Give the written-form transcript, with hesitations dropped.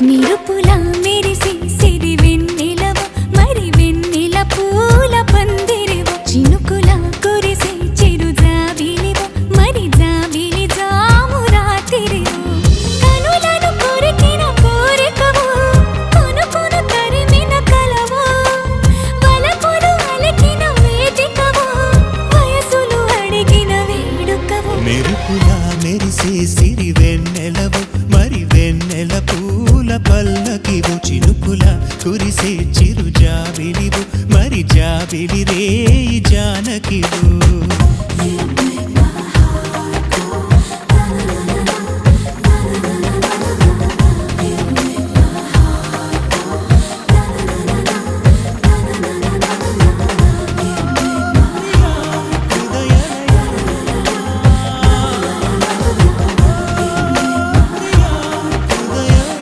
నిరుపుల మెరిసి సిరి వెన్నెలవు మరి వెన్నెల పూల పందిరివు చినుకుల కురిసి చిరు జాబిలివు మరి జాబిలి జాము రాత్రివు కనులను కొరికిన కోరికవు కొనుకొను తరిమిన కలవు వలపులు అలికిన వేదికవు వయసులు అడిగిన వేడుకవు మెరుపుల మెరిసే సిరి వెన్నెలవు మరి వెన్నెల పూల పల్లకివు చినుకుల కురిసే చిరు జాబిలివు మరి జాబిలి రే జానకివు